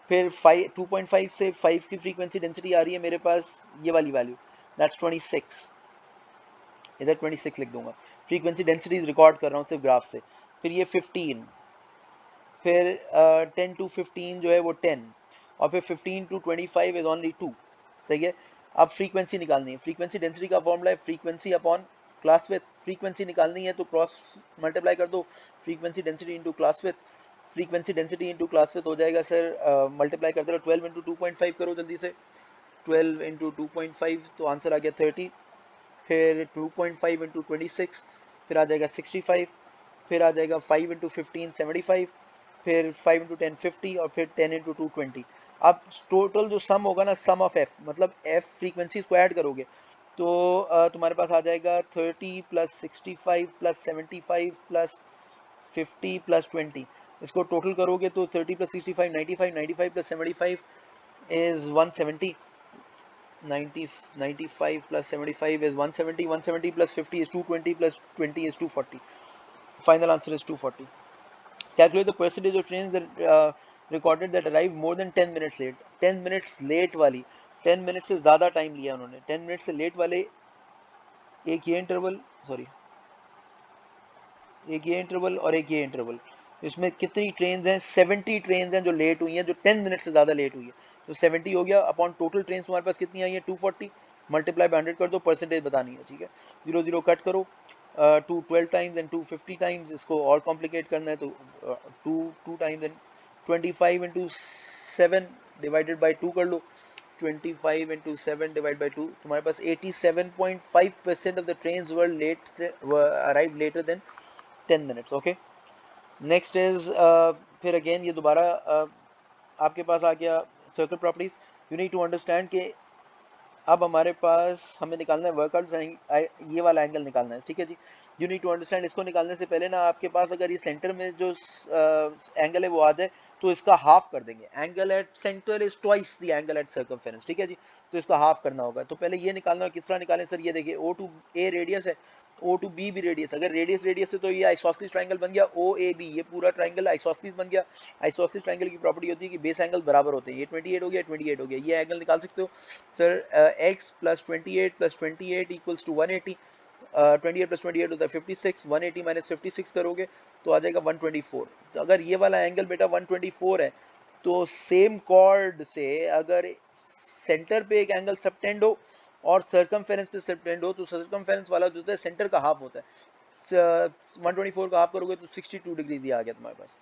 फिर 2.5 से 5 की फ्रीक्वेंसी डेंसिटी आ रही है मेरे पास ये वाली वैल्यू, दैट्स 26, इधर 26 लिख दूंगा। फ्रीक्वेंसी डेंसिटीज रिकॉर्ड कर रहा हूँ सिर्फ ग्राफ से। फिर ये 15, फिर 10 टू 15 जो है वो 10, और फिर 15 टू 25 इज ओनली 2। सही है। अब फ्रीक्वेंसी निकालनी है, फ्रीक्वेंसी डेंसिटी का फॉर्मूला है frequency upon class width. Frequency निकालनी है तो क्रॉस मल्टीप्लाई कर दो, frequency density into class width. Frequency density into class width हो जाएगा सर, मल्टीप्लाई करते रहो, 12 इंटू 2.5 करो जल्दी से, 12 इंटू 2.5 तो आंसर आ गया 30। फिर 2.5 इंटू 26, फिर आ जाएगा 65, फिर आ जाएगा 5 इंटू 15 75, फिर 5 इंटू 10 50 और फिर 10 इंटू 2 20। अब टोटल जो सम होगा ना, सम ऑफ एफ, मतलब एफ फ्रीक्वेंसीज को ऐड करोगे तो तुम्हारे पास आ जाएगा 30 प्लस 65 प्लस 75 प्लस 50 प्लस 20। इसको टोटल करोगे तो 30 plus 65 95, 95 plus 75 is 170, 90 95 plus 75 is 170, 170 plus 50 is 220 plus 20 is 240. Final answer is 240. Calculate the percentage of trains that recorded that arrived more than 10 minutes late. 10 minutes late वाली, 10 minutes से ज़्यादा time लिया उन्होंने, 10 minutes से late वाले एक ये interval, sorry एक ये इंटरवल और एक ये इंटरवल, इसमें कितनी ट्रेन हैं? 70 ट्रेन हैं जो लेट हुई हैं, जो 10 मिनट से ज़्यादा लेट हुई है। तो 70 हो गया अपॉन टोटल ट्रेन तुम्हारे पास कितनी आई है 240, मल्टीप्लाई बाय 100 कर दो, परसेंटेज बतानी है। ठीक है, 0 0 कट करो, 2 12 टाइम्स एंड 2 50 टाइम्स, इसको और कॉम्प्लिकेट करना है तो 2 times and 25 into 7 divided by 2 कर लो, 25 इंटू 7 डिवाइड बाई 2, तुम्हारे पास 87.5% of the trains were late, arrive later than 10 minutes. Okay, next is, फिर अगेन ये दोबारा आपके पास आ गया circle properties. You need to understand कि अब हमारे पास हमें निकालना है वर्कआउट, ये वाला एंगल निकालना है। ठीक है जी, यू नीड टू अंडरस्टैंड, इसको निकालने से पहले ना आपके पास अगर ये सेंटर में जो एंगल है वो आ जाए तो इसका हाफ कर देंगे। Angle at centre is twice the angle at circumference. ठीक है जी, तो इसका हाफ करना होगा। तो पहले ये निकालना है, किस तरह निकालें सर? ये देखिए, O टू A रेडियस है, O टू B भी रेडियस। अगर रेडियस रेडियस है तो ये आइसोसेलेस ट्रायंगल बन गया OAB, ये पूरा ट्रायंगल आइसोसेलेस बन गया। आइसोसेलेस ट्रायंगल की प्रॉपर्टी होती है कि बेस एंगल बराबर होते हैं। ये 28 हो गया, 28 हो गया, ये एंगल निकाल सकते हो sir. x plus 28 plus 28 equals to 180, 28 plus 28 होता है 56, 180 माइनस 56 करोगे तो आ जाएगा 124। तो अगर ये वाला एंगल बेटा 124 है तो सेम कॉर्ड से अगर सेंटर पे एक एंगल सबटेंड हो और सर्कमफेरेंस पे सबटेंड हो तो सर्कमफेरेंस वाला जो होता है सेंटर का हाफ होता है। 124 का हाफ करोगे तो 62 डिग्रीज ये आ गया तुम्हारे पास।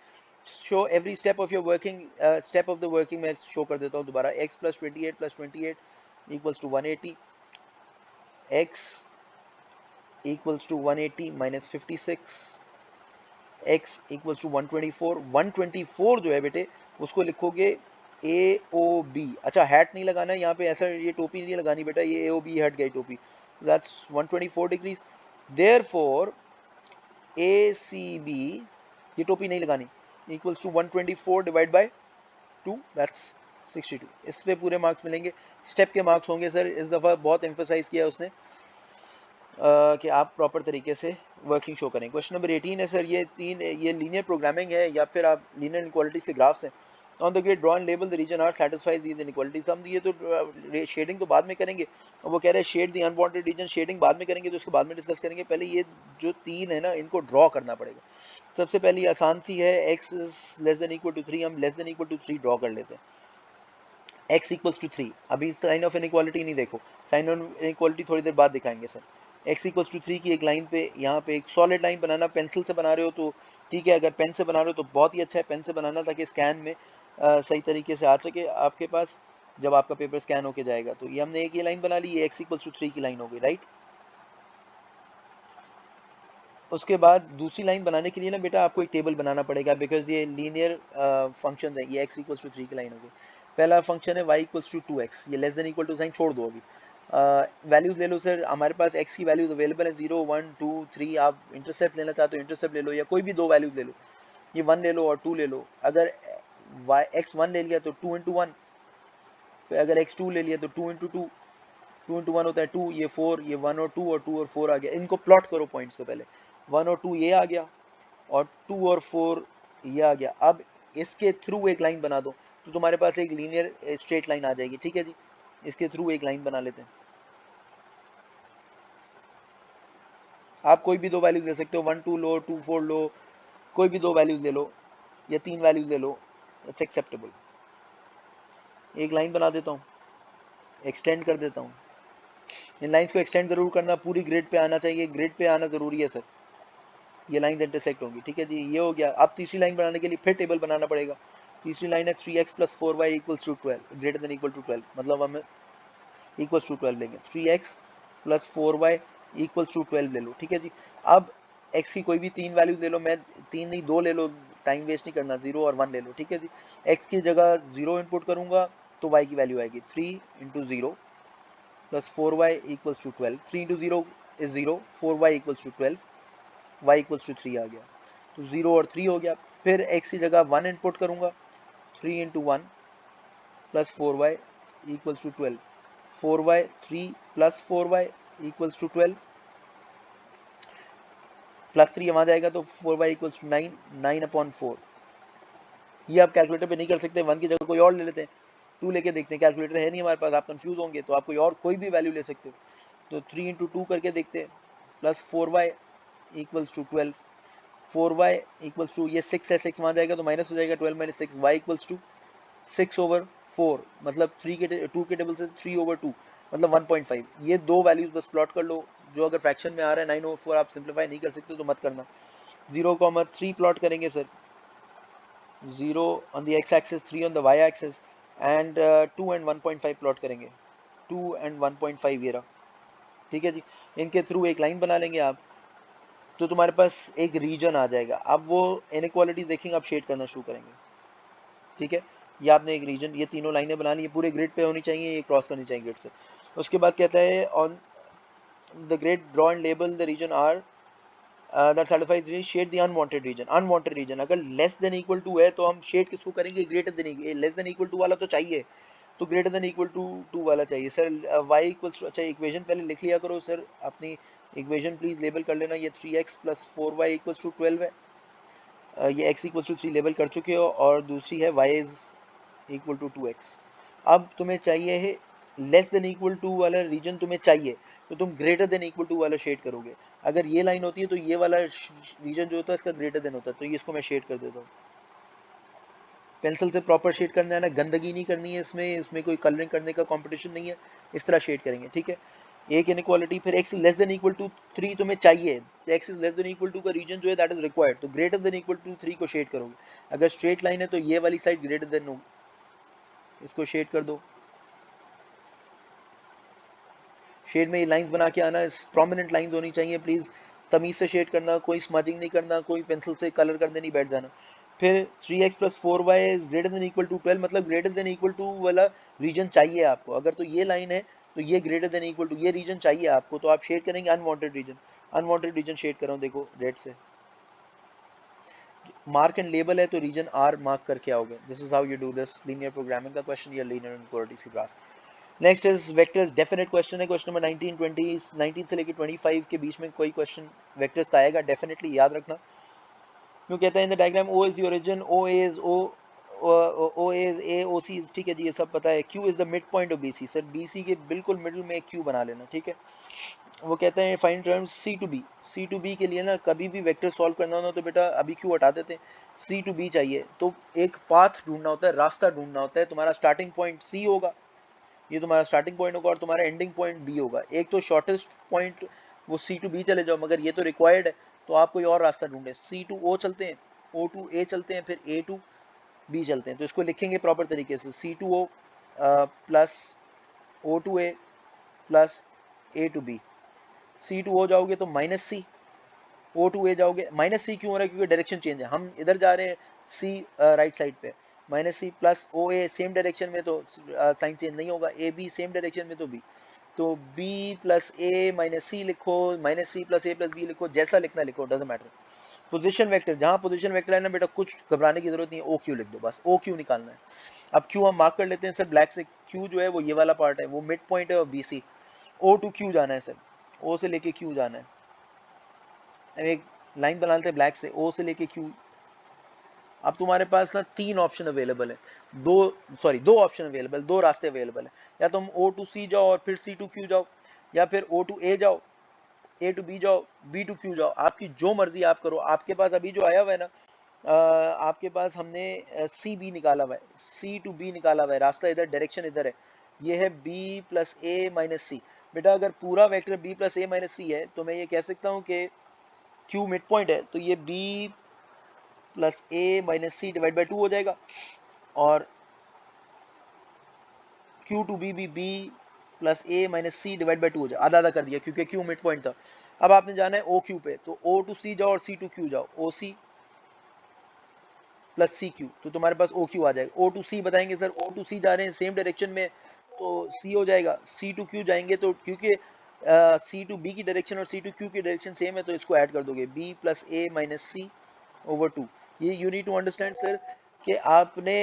Show every step of your working, step of the working मैं शो कर देता हूँ दोबारा। x plus 28 equals to 180, x equals to 180 minus 56, x equals to 124। 124 जो है बेटे उसको लिखोगे AOB। अच्छा, हैट नहीं लगाना है यहाँ पे, ऐसा ये टोपी नहीं लगानी बेटा, ये AOB हट गई टोपी, दैट्स 124 डिग्रीज। देयरफॉर ACB, ये टोपी नहीं लगानी, equals to 124 divide by 2, that's 62। इस पे पूरे मार्क्स मिलेंगे। स्टेप के मार्क्स होंगे सर, इस दफ़ा बहुत एम्फोसाइज किया उसने। कि आप प्रॉपर तरीके से वर्किंग शो करें। क्वेश्चन नंबर 18 है सर, ये लीनियर प्रोग्रामिंग है या फिर आप लीनियर इनक्वालिटीज के ग्राफ्स हैं। On the grid draw and label the region R satisfies these inequalities. हम ये तो शेडिंग तो बाद में करेंगे, और वो कह रहे हैं shade the unwanted region, shading बाद में करेंगे, तो उसको बाद में डिस्कस करेंगे। पहले ये जो तीन है ना, इनको ड्रॉ करना पड़ेगा। सबसे पहले आसान सी है, x is less than equal to 3, हम less than equal to 3 draw कर लेते हैं। x इक्वल्स टू 3, अभी साइन ऑफ इनइक्वालिटी नहीं देखो, साइन ऑफ इनइक्वालिटी थोड़ी देर बाद दिखाएंगे सर। x इक्वल्स टू 3 की एक लाइन पे, यहाँ पे एक सॉलिड लाइन बनाना, पेंसिल से बना रहे हो तो ठीक है, अगर पेन से बना रहे हो तो बहुत ही अच्छा है पेन से बनाना, ताकि स्कैन में सही तरीके से आ सके आपके पास जब आपका पेपर स्कैन होके जाएगा। तो ये हमने एक ये लाइन बना ली, ये x इक्वल्स टू 3 की लाइन हो गई, राइट। उसके बाद दूसरी लाइन बनाने के लिए ना बेटा आपको एक टेबल बनाना पड़ेगा, बिकॉज ये लीनियर फंक्शन है। ये x इक्वल्स टू 3 की लाइन होगी। पहला फंक्शन है y इक्वल्स टू 2x, ये less than equal to sign छोड़ दो अभी। वैल्यूज ले लो सर, हमारे पास x की वैल्यूज अवेलेबल है 0 1 2 3। आप इंटरसेप्ट लेना चाहते हो इंटरसेप्ट ले लो, या कोई भी दो वैल्यूज ले लो, ये 1 ले लो और 2 ले लो। अगर x 1 ले लिया तो 2 इंटू 1, फिर अगर x 2 ले लिया तो 2 इंटू 2, 2 इंटू 1 होता है 2, ये 4, ये 1 और 2 और 2 और 4 आ गया। इनको प्लॉट करो पॉइंट्स को, पहले 1 और 2 ये आ गया, और 2 और 4 ये आ गया। अब इसके थ्रू एक लाइन बना दो, तो तुम्हारे पास एक लीनियर स्ट्रेट लाइन आ जाएगी, ठीक है जी। इसके थ्रू एक लाइन बना लेते हैं। आप कोई भी दो वैल्यूज ले सकते हो, 1 2 लो, 2 4 लो, कोई भी दो वैल्यूज ले लो, या तीन वैल्यूज ले लो, इट्स एक्सेप्टेबल। एक लाइन बना देता हूँ, एक्सटेंड कर देता हूँ। इन लाइंस को एक्सटेंड जरूर करना, पूरी ग्रिड पे आना चाहिए, ग्रिड पे आना जरूरी है सर, ये लाइंस इंटरसेक्ट होंगी, ठीक है जी। ये हो गया। अब तीसरी लाइन बनाने के लिए फिर टेबल बनाना पड़ेगा। तीसरी लाइन है 3x plus 4y equals to 12, greater than equal to 12, मतलब हम इक्वल्स टू 12 लेंगे। 3x plus 4y equals to 12 ले लो, ठीक है जी। अब x की कोई भी तीन वैल्यूज ले लो, मैं तीन नहीं दो ले लो, टाइम वेस्ट नहीं करना, 0 और 1 ले लो, ठीक है जी। x की जगह 0 इनपुट करूंगा तो y की वैल्यू आएगी 3 into 0 plus 4y equals to 12। 3 into 0 is 0, 4y equals to 12, y equals to 3 आ गया, तो 0 और 3 हो गया। फिर x की जगह 1 इनपुट करूंगा, 3 into 1 plus 4y equals to 12, 4y 3 plus 4y equals to 12, plus 3 वहाँ जाएगा तो 4y इक्वल्स टू 9, 9 अपॉन 4। ये आप कैलकुलेटर पे नहीं कर सकते, 1 की जगह कोई और ले लेते हैं, 2 लेके देखते हैं। कैलकुलेटर है नहीं हमारे पास, आप कंफ्यूज होंगे, तो आप कोई और कोई भी वैल्यू ले सकते हो। तो 3 इंटू 2 करके देखते हैं, plus 4y equals to 12, 4y equals to, ये 6 है, 6 वहाँ जाएगा तो माइनस हो जाएगा, 12 minus 6, y equals to 6 over 4, मतलब 2 के टेबल से 3 ओवर 2, मतलब 1.5। ये दो वैल्यूज बस प्लॉट कर लो। जो अगर फ्रैक्शन में आ रहा है 9 ओवर 4 आप सिंप्लीफाई नहीं कर सकते तो मत करना। 0,3 प्लॉट करेंगे sir, 0 on the x axis, 3 on the y axis, and 2 and 1.5 plot करेंगे, 2 एंड 1.5 ये रहा, ठीक है जी। इनके थ्रू एक लाइन बना लेंगे आप, तो तुम्हारे पास एक रीजन आ जाएगा। अब वो इनइक्वालिटी देखेंगे, आप शेड करना शुरू करेंगे, ठीक है। ये आपने एक रीजन, ये तीनों लाइनें बना ली, ये पूरे ग्रिड पे होनी चाहिए, ये क्रॉस करनी चाहिए ग्रिड से। उसके बाद कहता है on the grid draw and label the region are that satisfies the shade the unwanted region. Unwanted region अगर लेस देन इक्वल टू है तो हम शेड किसको करेंगे, greater than. Less than equal to वाला तो चाहिए, तो ग्रेटर देन इक्वल टू 2 वाला चाहिए सर। y इक्वल्स टू, अच्छा इक्वेशन पहले लिख लिया करो सर, अपनी इक्वेशन प्लीज लेबल कर लेना। ये 3x plus 4y equals to 12 है, ये x इक्वल्स टू 3 लेबल कर चुके हो, और दूसरी है y is equal to 2x। अब तुम्हें चाहिए है लेस देन इक्वल टू वाला रीजन तुम्हें चाहिए, तो तुम ग्रेटर देन इक्वल टू वाला शेड करोगे। अगर ये लाइन होती है तो ये वाला रीजन जो होता है इसका ग्रेटर देन होता है, तो ये इसको मैं शेड कर देता हूँ। पेंसिल से प्रॉपर शेड करना है ना, गंदगी नहीं करनी है इसमें, इसमें कोई कलरिंग करने का कंपटीशन नहीं है, इस तरह शेड करेंगे, ठीक है। एक इनइक्वालिटी, फिर x less than equal to 3 तुम्हें चाहिए, तो x is less than equal to का रीजन जो है दैट इज रिक्वायर्ड, तो ग्रेटर देन इक्वल टू 3 को शेड करोगे। अगर स्ट्रेट लाइन है तो ये वाली साइड ग्रेटर देन हो, इसको शेड कर दो। शेड में ये लाइंस बना के आना, प्रोमिनेंट लाइंस होनी चाहिए प्लीज, तमीज से शेड करना, कोई स्मजिंग नहीं करना, कोई पेंसिल से कलर करने नहीं बैठ जाना। फिर 3x plus 4y is greater than equal to 12, मतलब ग्रेटर देन इक्वल टू वाला रीजन चाहिए आपको। अगर तो ये लाइन है तो ये ग्रेटर देन इक्वल टू ये रीजन चाहिए आपको, तो आप शेड करेंगे unwanted region. Unwanted region shade कर रहा हूँ, देखो रेड से मार्क एंड लेबल है, तो रीजन आर मार्क करके आओगे। This is how you do this linear programming का क्वेश्चन या लीनियर इनइक्वालिटीज की graph. Next is vectors, definite question है, क्वेश्चन नंबर 19 20 19 से लेकर 25 के बीच में कोई क्वेश्चन वेक्टर्स का आएगा, डेफिनेटली याद रखना। क्यों कहता है in the diagram O is the origin, O is O is A O C, ठीक है जी, ये सब पता है। Q is the mid point of BC, sir BC के बिल्कुल मिडिल में क्यू बना लेना, ठीक है। वो कहते हैं find terms C to B, C to B के लिए ना कभी भी वेक्टर सॉल्व करना हो तो बेटा अभी क्यू हटा देते हैं, सी टू बी चाहिए, तो एक पाथ ढूंढना होता है, रास्ता ढूंढना होता है। तुम्हारा स्टार्टिंग पॉइंट सी होगा, ये तुम्हारा स्टार्टिंग पॉइंट होगा, और तुम्हारा एंडिंग पॉइंट बी होगा। एक तो शॉर्टेस्ट पॉइंट वो सी टू बी चले जाओ, मगर ये तो रिक्वायर्ड है, तो आप कोई और रास्ता ढूंढे। सी टू ओ चलते हैं, ओ टू ए चलते हैं, फिर ए टू बी चलते हैं। तो इसको लिखेंगे प्रॉपर तरीके से, C to O plus O to A plus A to B. C to O जाओगे तो माइनस सी, ओ टू ए जाओगे, माइनस सी क्यों हो रहा है, क्योंकि डायरेक्शन चेंज है, हम इधर जा रहे हैं सी राइट साइड पे, माइनस सी प्लस ओ ए सेम डायरेक्शन में तो साइन चेंज नहीं होगा, ए बी सेम डायरेक्शन में तो बी, तो बी प्लस ए माइनस सी लिखो, माइनस सी प्लस ए प्लस बी लिखो, जैसा लिखना लिखो, डजेंट मैटर। पोजीशन वेक्टर, जहां पोजीशन वेक्टर है ना बेटा, कुछ घबराने की जरूरत नहीं है, ओ क्यू लिख दो बस, ओ क्यू निकालना है। अब क्यू हम मार्क कर लेते हैं सर ब्लैक से, क्यू जो है वो ये वाला पार्ट है, वो मिड पॉइंट है और B C, O to Q जाना है सर, ओ से लेके क्यू जाना है। एक लाइन बना लेते हैं ब्लैक से, ओ से लेके क्यू। अब तुम्हारे पास ना तीन ऑप्शन अवेलेबल है, दो ऑप्शन अवेलेबल, दो रास्ते अवेलेबल है, या तुम ओ टू सी जाओ और फिर सी टू क्यू जाओ, या फिर ओ टू ए जाओ, ए टू बी जाओ, बी टू क्यू जाओ, आपकी जो मर्जी आप करो। आपके पास अभी जो आया हुआ है ना, आपके पास हमने सी बी निकाला हुआ है, सी टू बी निकाला हुआ है, रास्ता इधर, डायरेक्शन इधर है, ये है बी प्लस ए माइनस सी। बेटा अगर पूरा vector B plus A minus सी है तो मैं ये कह सकता हूँ कि क्यू मिड पॉइंट है, तो ये B plus A minus C divide by 2 हो जाएगा, और क्यू टू बी भी B plus A minus C divide by 2 हो जाए, आधा आधा कर दिया क्योंकि क्यू मिड पॉइंट था। अब आपने जाना है ओ क्यू पे, तो ओ टू सी जाओ और सी टू क्यू जाओ, ओ सी प्लस सी क्यू, तो तुम्हारे पास ओ क्यू आ जाएगा। ओ टू सी बताएंगे सर, ओ टू सी जा रहे हैं सेम डायरेक्शन में, तो सी हो जाएगा। सी टू क्यू जाएंगे तो क्योंकि सी टू बी की डायरेक्शन और सी टू क्यू की डायरेक्शन सेम है, तो इसको ऐड कर दोगे, B plus A minus C over 2। ये you need to understand sir कि आपने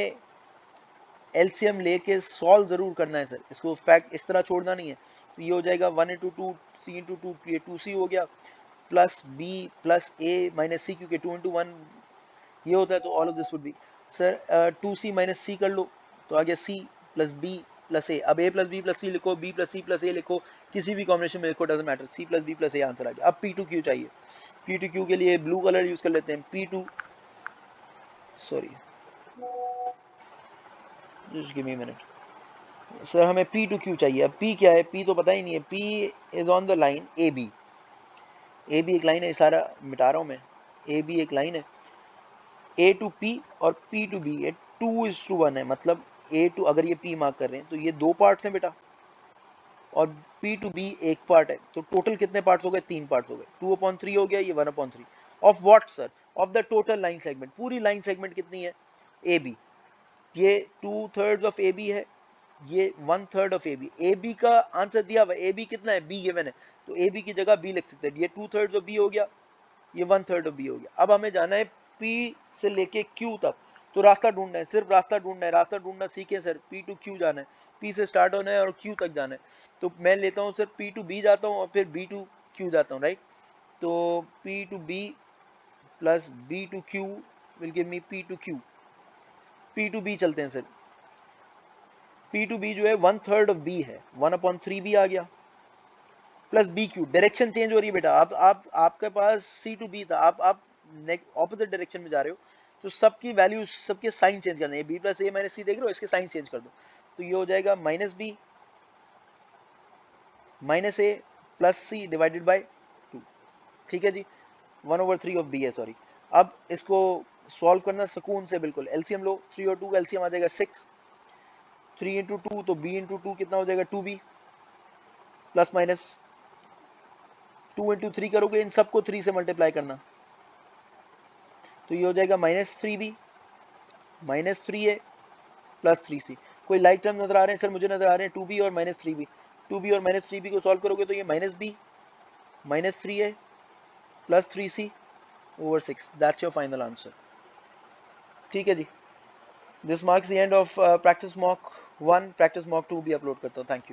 एलसीएम लेके सॉल्व जरूर करना है सर, इसको फैक्ट इस तरह छोड़ना नहीं है। तो ये हो जाएगा 1 into two C into two, ये 2c हो गया, plus B plus A minus C, क्योंकि 2 इंटू 1 ये होता है, तो all of this would be sir 2c minus C कर लो, तो आ गया c plus B plus A. अब a plus B plus C लिखो, b plus C plus A लिखो, किसी भी कॉम्बिनेशन में लिखो, doesn't matter, c plus B plus A answer आ गया। अब p टू क्यू चाहिए, p टू क्यू के लिए ब्लू कलर यूज कर लेते हैं, p2 sorry just give me minute sir, हमें पी टू क्यू चाहिए। अब पी क्या है, पी तो पता ही नहीं है, P is on the line A B, A B एक लाइन है, सारा मिटा रहा हूँ मैं, ए बी एक लाइन है, ए टू पी और पी टू बी, ये 2:1 है, मतलब ए टू, अगर ये पी मार्क कर रहे हैं तो ये दो पार्ट्स हैं बेटा, और पी टू बी एक पार्ट है, तो टोटल कितने पार्ट्स हो गए, तीन पार्ट्स हो गए, 2/3 हो गया, ये 1/3 of what sir, of the total line segment. पूरी लाइन सेगमेंट कितनी है, ए बी, ये 2/3 ऑफ ए बी है, ये 1/3 of A B, A B का आंसर दिया हुआ, ए बी कितना है, बी गिवन है, तो ए बी की जगह बी लिख सकते हैं, ये 2/3 ऑफ बी हो गया, ये 1/3 ऑफ बी हो गया। अब हमें जाना है पी से लेके क्यू तक, तो रास्ता ढूंढना है, सिर्फ रास्ता ढूंढना है, रास्ता ढूंढना सीखे सर, पी टू क्यू जाना है, पी से स्टार्ट होना है और क्यू तक जाना है, तो मैं लेता हूँ सर पी टू बी जाता हूँ और फिर बी टू क्यू जाता हूँ, राइट। तो P to B plus B to Q will give me P to Q, P to B चलते हैं सर, पी टू बी जो है 1/3 ऑफ बी है, 1/3 बी आ गया, plus B Q, direction change हो रही है बेटा, आप आपके पास सी टू बी था, आप ऑपोजिट डायरेक्शन में जा रहे हो, तो सबकी वैल्यू, सबके साइन चेंज करने हैं, बी प्लस ए माइनस सी देख रहे हो, इसके साइन चेंज कर दो, तो ये हो जाएगा minus B minus A plus C divided by 2, ठीक है जी, 1/3 ऑफ बी है, सॉरी। अब इसको सॉल्व करना सुकून से, बिल्कुल एलसीएम लो, 3 और 2 का एलसीएम आ जाएगा 6, 3 इंटू 2, तो बी इंटू 2 कितना हो जाएगा 2b, प्लस माइनस 2 इंटू 3 करोगे, इन सबको 3 से मल्टीप्लाई करना, तो ये हो जाएगा -3b -3a प्लस 3c। कोई लाइक टर्म नजर आ रहे हैं सर, मुझे नजर आ रहे हैं 2b और -3b, 2b और -3b को सॉल्व करोगे तो ये -b -3a plus 3c over 6, that's your final answer, ठीक है जी। This marks the end of practice mock 1 practice mock 2 भी अपलोड करता हूँ। Thank you.